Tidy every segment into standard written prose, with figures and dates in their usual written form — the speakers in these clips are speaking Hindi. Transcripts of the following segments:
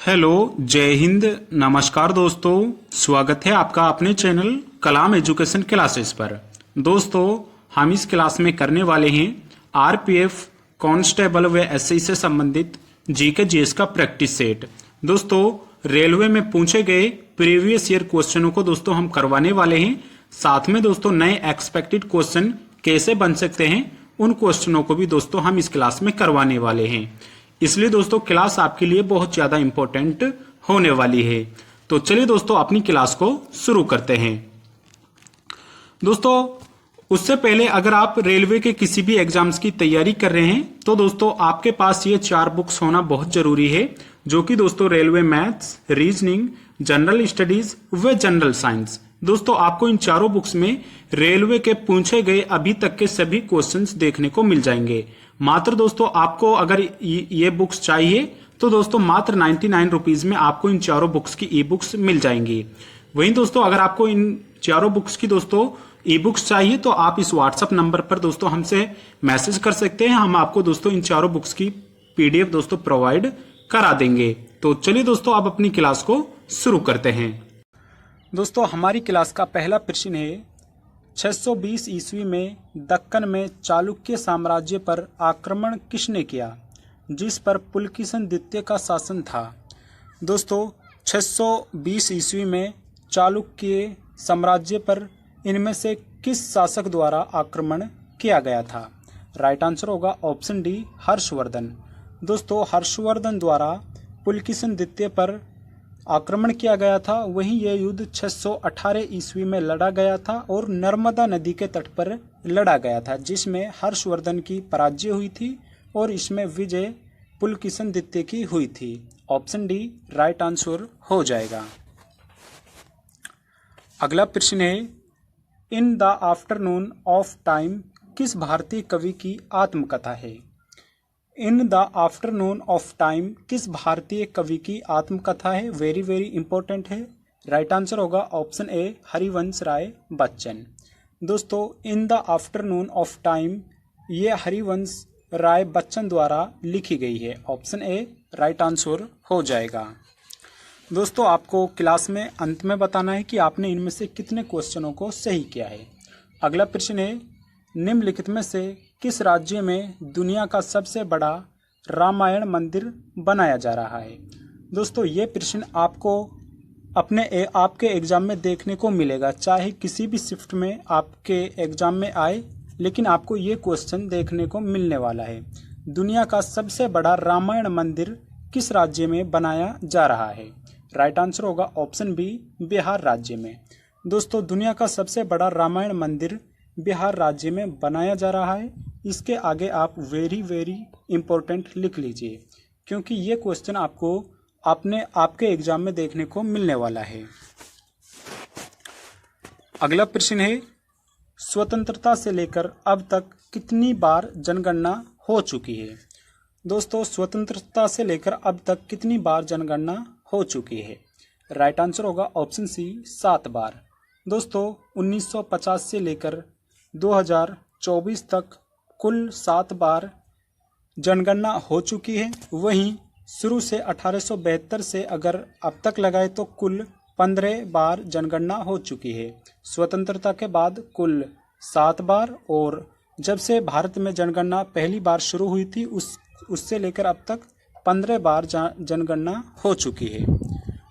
हेलो, जय हिंद, नमस्कार दोस्तों। स्वागत है आपका अपने चैनल कलाम एजुकेशन क्लासेस पर। दोस्तों, हम इस क्लास में करने वाले हैं आरपीएफ कांस्टेबल व एसआई से संबंधित जीके जीएस का प्रैक्टिस सेट। दोस्तों, रेलवे में पूछे गए प्रीवियस ईयर क्वेश्चनों को दोस्तों हम करवाने वाले हैं। साथ में दोस्तों नए एक्सपेक्टेड क्वेश्चन कैसे बन सकते हैं उन क्वेश्चनों को भी दोस्तों हम इस क्लास में करवाने वाले हैं। इसलिए दोस्तों क्लास आपके लिए बहुत ज्यादा इंपॉर्टेंट होने वाली है। तो चलिए दोस्तों अपनी क्लास को शुरू करते हैं। दोस्तों, उससे पहले अगर आप रेलवे के किसी भी एग्जाम्स की तैयारी कर रहे हैं तो दोस्तों आपके पास ये 4 बुक्स होना बहुत जरूरी है, जो कि दोस्तों railway maths, reasoning, general studies व जनरल साइंस। दोस्तों आपको इन चारों बुक्स में रेलवे के पूछे गए अभी तक के सभी क्वेश्चंस देखने को मिल जाएंगे। मात्र दोस्तों आपको अगर ये बुक्स चाहिए तो दोस्तों मात्र 99 रुपीज में आपको इन चारों बुक्स की ई बुक्स मिल जाएंगी। वहीं दोस्तों अगर आपको इन चारों बुक्स की दोस्तों ई बुक्स चाहिए तो आप इस व्हाट्सएप नंबर पर दोस्तों हमसे मैसेज कर सकते हैं। हम आपको दोस्तों इन चारों बुक्स की पीडीएफ दोस्तों प्रोवाइड करा देंगे। तो चलिए दोस्तों अब अपनी क्लास को शुरू करते हैं। दोस्तों हमारी क्लास का पहला प्रश्न है, 620 ईस्वी में दक्कन में चालुक्य साम्राज्य पर आक्रमण किसने किया, जिस पर पुलकेशिन द्वितीय का शासन था। दोस्तों 620 ईस्वी में चालुक्य साम्राज्य पर इनमें से किस शासक द्वारा आक्रमण किया गया था। राइट आंसर होगा ऑप्शन डी, हर्षवर्धन। दोस्तों हर्षवर्धन द्वारा पुलकेशिन द्वितीय पर आक्रमण किया गया था। वहीं यह युद्ध 618 ईस्वी में लड़ा गया था और नर्मदा नदी के तट पर लड़ा गया था, जिसमें हर्षवर्धन की पराजय हुई थी और इसमें विजय पुलकेशिन द्वितीय की हुई थी। ऑप्शन डी राइट आंसर हो जाएगा। अगला प्रश्न है, in the afternoon of time किस भारतीय कवि की आत्मकथा है। In the afternoon of time किस भारतीय कवि की आत्मकथा है। वेरी वेरी इंपॉर्टेंट है। राइट आंसर होगा ऑप्शन ए, हरिवंश राय बच्चन। दोस्तों in the afternoon of time ये हरिवंश राय बच्चन द्वारा लिखी गई है। ऑप्शन ए राइट आंसर हो जाएगा। दोस्तों आपको क्लास में अंत में बताना है कि आपने इनमें से कितने क्वेश्चनों को सही किया है। अगला प्रश्न है, निम्नलिखित में से किस राज्य में दुनिया का सबसे बड़ा रामायण मंदिर बनाया जा रहा है। दोस्तों ये प्रश्न आपको आपके एग्जाम में देखने को मिलेगा, चाहे किसी भी शिफ्ट में आपके एग्जाम में आए, लेकिन आपको ये क्वेश्चन देखने को मिलने वाला है। दुनिया का सबसे बड़ा रामायण मंदिर किस राज्य में बनाया जा रहा है। राइट आंसर होगा ऑप्शन बी, बिहार राज्य में। दोस्तों दुनिया का सबसे बड़ा रामायण मंदिर बिहार राज्य में बनाया जा रहा है। इसके आगे आप वेरी वेरी इंपॉर्टेंट लिख लीजिए, क्योंकि ये क्वेश्चन आपको आपके एग्जाम में देखने को मिलने वाला है। अगला प्रश्न है, स्वतंत्रता से लेकर अब तक कितनी बार जनगणना हो चुकी है। दोस्तों स्वतंत्रता से लेकर अब तक कितनी बार जनगणना हो चुकी है। राइट आंसर होगा ऑप्शन सी, 7 बार। दोस्तों 1950 से लेकर 2024 तक कुल 7 बार जनगणना हो चुकी है। वहीं शुरू से 1872 से अगर अब तक लगाए तो कुल 15 बार जनगणना हो चुकी है। स्वतंत्रता के बाद कुल 7 बार, और जब से भारत में जनगणना पहली बार शुरू हुई थी उससे लेकर अब तक 15 बार जनगणना हो चुकी है।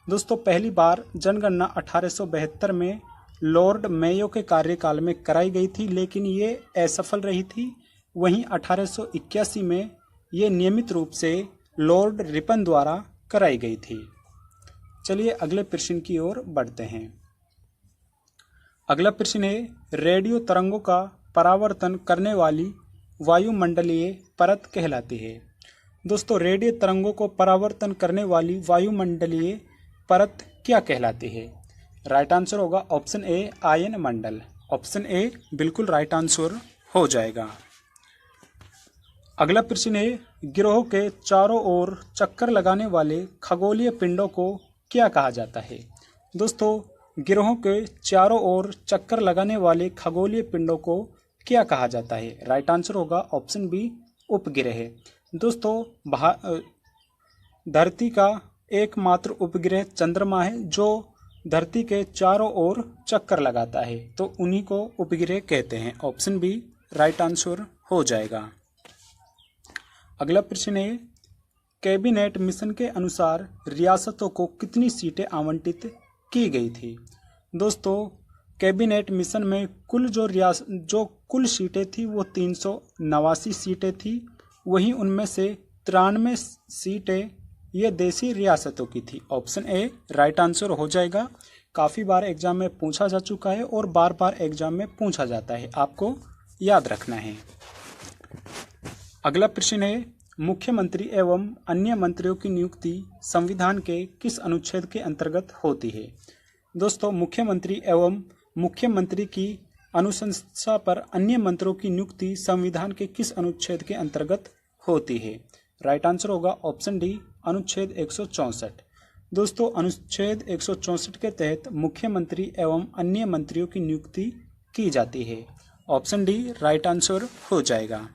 दोस्तों पहली बार जनगणना 1872 में लॉर्ड मेयो के कार्यकाल में कराई गई थी, लेकिन ये असफल रही थी। वहीं 1881 में ये नियमित रूप से लॉर्ड रिपन द्वारा कराई गई थी। चलिए अगले प्रश्न की ओर बढ़ते हैं। अगला प्रश्न है, रेडियो तरंगों का परावर्तन करने वाली वायुमंडलीय परत कहलाती है। दोस्तों रेडियो तरंगों को परावर्तन करने वाली वायुमंडलीय परत क्या कहलाती है। राइट आंसर होगा option A, ion Mandal. Option A बिल्कुल राइट आंसर हो जाएगा। अगला प्रश्न है, ग्रहों के चारों ओर चक्कर लगाने वाले खगोलीय पिंडों को क्या कहा जाता है। दोस्तों ग्रहों के चारों ओर चक्कर लगाने वाले खगोलीय पिंडों को क्या कहा जाता है। राइट आंसर होगा ऑप्शन बी, उपग्रह। दोस्तों धरती का एकमात्र उपग्रह चंद्रमा है जो धरती के चारों ओर चक्कर लगाता है, तो उन्हीं को उपग्रह कहते हैं। ऑप्शन बी राइट आंसर हो जाएगा। अगला प्रश्न है, कैबिनेट मिशन के अनुसार रियासतों को कितनी सीटें आवंटित की गई थी? दोस्तों, कैबिनेट मिशन में जो कुल सीटें थी वो 389 सीटें थी। वहीं उनमें से 93 सीटें ये देशी रियासतों की थी। ऑप्शन ए राइट आंसर हो जाएगा। काफ़ी बार एग्जाम में पूछा जा चुका है और बार बार एग्जाम में पूछा जाता है, आपको याद रखना है। अगला प्रश्न है, मुख्यमंत्री एवं अन्य मंत्रियों की नियुक्ति संविधान के किस अनुच्छेद के अंतर्गत होती है? दोस्तों, मुख्यमंत्री एवं मुख्यमंत्री की अनुशंसा पर अन्य मंत्रियों की नियुक्ति संविधान के किस अनुच्छेद के अंतर्गत होती है? राइट आंसर होगा ऑप्शन डी अनुच्छेद 164। दोस्तों, अनुच्छेद 164 के तहत मुख्यमंत्री एवं अन्य मंत्रियों की नियुक्ति की जाती है। ऑप्शन डी राइट आंसर हो जाएगा।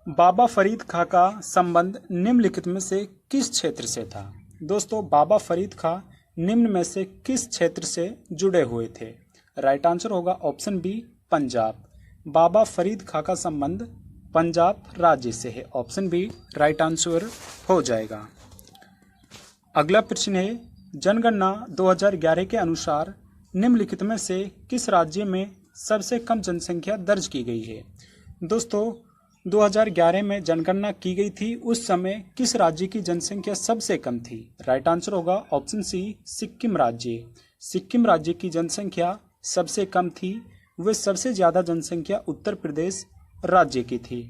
बाबा फरीद खां का संबंध निम्नलिखित में से किस क्षेत्र से था? दोस्तों, बाबा फरीद खां निम्न में से किस क्षेत्र से जुड़े हुए थे? राइट आंसर होगा ऑप्शन बी पंजाब। बाबा फरीद खां का संबंध पंजाब राज्य से है। ऑप्शन बी राइट आंसर हो जाएगा। अगला प्रश्न है, जनगणना 2011 के अनुसार निम्नलिखित में से किस राज्य में सबसे कम जनसंख्या दर्ज की गई है? दोस्तों, 2011 में जनगणना की गई थी, उस समय किस राज्य की जनसंख्या सबसे कम थी? राइट आंसर होगा ऑप्शन सी सिक्किम राज्य। सिक्किम राज्य की जनसंख्या सबसे कम थी। वह सबसे ज़्यादा जनसंख्या उत्तर प्रदेश राज्य की थी।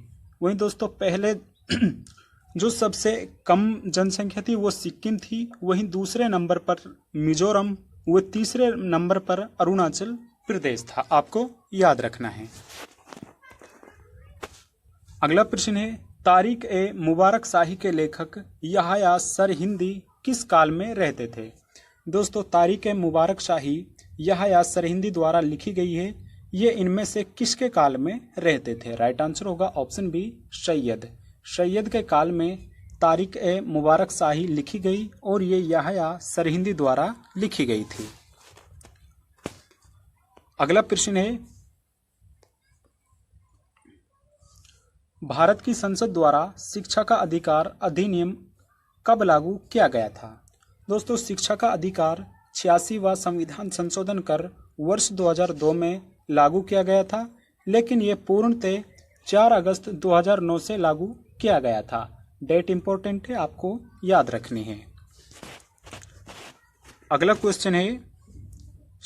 वहीं दोस्तों, पहले जो सबसे कम जनसंख्या थी वो सिक्किम थी। वहीं दूसरे नंबर पर मिजोरम, व तीसरे नंबर पर अरुणाचल प्रदेश था। आपको याद रखना है। अगला प्रश्न है, तारिक ए मुबारक शाही के लेखक यहया सरहिंदी किस काल में रहते थे? दोस्तों, तारिक ए मुबारक शाही यहया सरहिंदी द्वारा लिखी गई है। ये इनमें से किसके काल में रहते थे? राइट आंसर होगा ऑप्शन बी सैयद। सैयद के काल में तारिक ए मुबारक शाही लिखी गई और ये यहया सरहिंदी द्वारा लिखी गई थी। अगला प्रश्न है, भारत की संसद द्वारा शिक्षा का अधिकार अधिनियम कब लागू किया गया था? दोस्तों, शिक्षा का अधिकार 86वां संविधान संशोधन कर वर्ष 2002 में लागू किया गया था, लेकिन ये पूर्णतः 4 अगस्त 2009 से लागू किया गया था। डेट इंपॉर्टेंट है, आपको याद रखनी है। अगला क्वेश्चन है,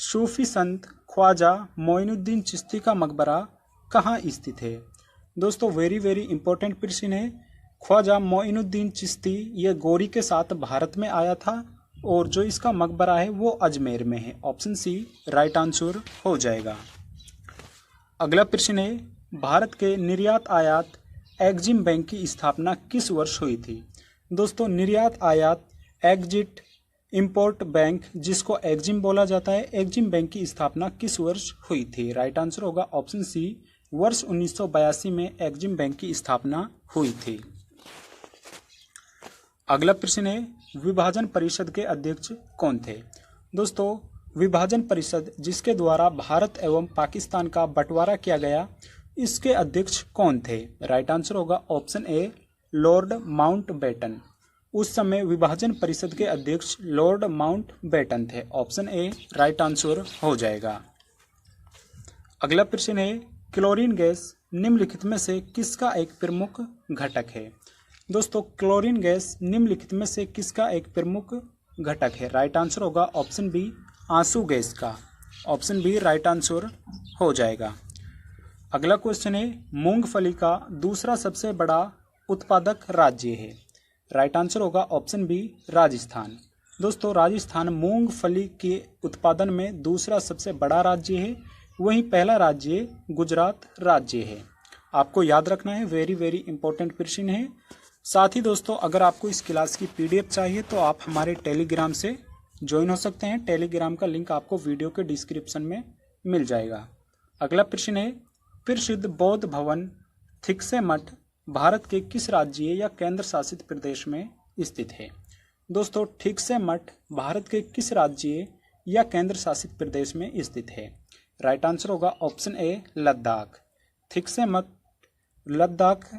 सूफी संत ख्वाजा मोइनुद्दीन चिश्ती का मकबरा कहाँ स्थित है? दोस्तों, वेरी इंपॉर्टेंट प्रश्न है। ख्वाजा मोइनुद्दीन चिश्ती ये गौरी के साथ भारत में आया था और जो इसका मकबरा है वो अजमेर में है। ऑप्शन सी राइट आंसर हो जाएगा। अगला प्रश्न है, भारत के निर्यात आयात एग्जिम बैंक की स्थापना किस वर्ष हुई थी? दोस्तों, निर्यात आयात एग्जिट इंपोर्ट बैंक, जिसको एग्जिम बोला जाता है, एग्जिम बैंक की स्थापना किस वर्ष हुई थी? राइट आंसर होगा ऑप्शन सी वर्ष 1982 में एग्जिम बैंक की स्थापना हुई थी। अगला प्रश्न है, विभाजन परिषद के अध्यक्ष कौन थे? दोस्तों, विभाजन परिषद जिसके द्वारा भारत एवं पाकिस्तान का बंटवारा किया गया, इसके अध्यक्ष कौन थे? राइट आंसर होगा ऑप्शन ए लॉर्ड माउंटबेटन। उस समय विभाजन परिषद के अध्यक्ष लॉर्ड माउंटबेटन थे। ऑप्शन ए राइट आंसर हो जाएगा। अगला प्रश्न है, क्लोरीन गैस निम्नलिखित में से किसका एक प्रमुख घटक है? दोस्तों, क्लोरीन गैस निम्नलिखित में से किसका एक प्रमुख घटक है? राइट आंसर होगा ऑप्शन बी आंसू गैस का। ऑप्शन बी राइट आंसर हो जाएगा। अगला क्वेश्चन है, मूंगफली का दूसरा सबसे बड़ा उत्पादक राज्य है? राइट आंसर होगा ऑप्शन बी राजस्थान। दोस्तों, राजस्थान मूंगफली के उत्पादन में दूसरा सबसे बड़ा राज्य है। वहीं पहला राज्य गुजरात राज्य है। आपको याद रखना है, वेरी इंपॉर्टेंट प्रश्न है। साथ ही दोस्तों, अगर आपको इस क्लास की पीडीएफ चाहिए तो आप हमारे टेलीग्राम से ज्वाइन हो सकते हैं। टेलीग्राम का लिंक आपको वीडियो के डिस्क्रिप्शन में मिल जाएगा। अगला प्रश्न है, प्रसिद्ध बौद्ध भवन थिक्से मठ भारत के किस राज्य या केंद्र शासित प्रदेश में स्थित है? दोस्तों, ठीक से मठ भारत के किस राज्य या केंद्र शासित प्रदेश में स्थित है? राइट आंसर होगा ऑप्शन ए लद्दाख। ठीक से मठ लद्दाख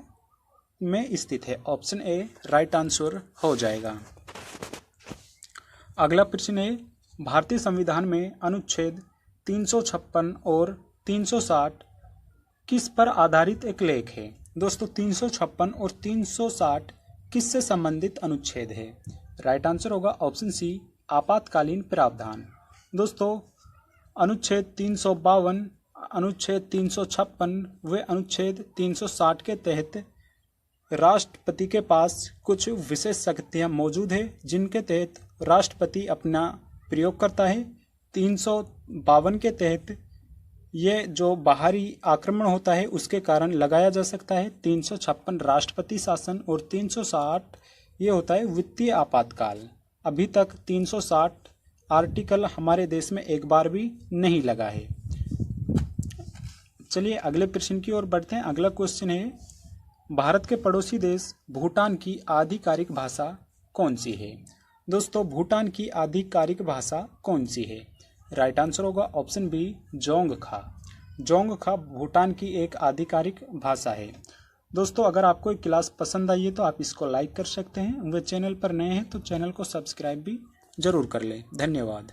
में स्थित है। ऑप्शन ए राइट आंसर हो जाएगा। अगला प्रश्न है, भारतीय संविधान में अनुच्छेद 356 और 360 किस पर आधारित एक लेख है? दोस्तों, 356 और 360 किससे संबंधित अनुच्छेद है? राइट आंसर होगा ऑप्शन सी आपातकालीन प्रावधान। दोस्तों, अनुच्छेद 352, अनुच्छेद 356 व अनुच्छेद 360 के तहत राष्ट्रपति के पास कुछ विशेष शक्तियाँ मौजूद है जिनके तहत राष्ट्रपति अपना प्रयोग करता है। 352 के तहत ये जो बाहरी आक्रमण होता है उसके कारण लगाया जा सकता है। 356 राष्ट्रपति शासन और 360 ये होता है वित्तीय आपातकाल। अभी तक 360 आर्टिकल हमारे देश में एक बार भी नहीं लगा है। चलिए अगले प्रश्न की ओर बढ़ते हैं। अगला क्वेश्चन है, भारत के पड़ोसी देश भूटान की आधिकारिक भाषा कौन सी है? दोस्तों, भूटान की आधिकारिक भाषा कौन सी है? राइट आंसर होगा ऑप्शन बी जोंगखा। जोंगखा भूटान की एक आधिकारिक भाषा है। दोस्तों, अगर आपको एक क्लास पसंद आई है तो आप इसको लाइक कर सकते हैं। वे चैनल पर नए हैं तो चैनल को सब्सक्राइब भी जरूर कर लें। धन्यवाद।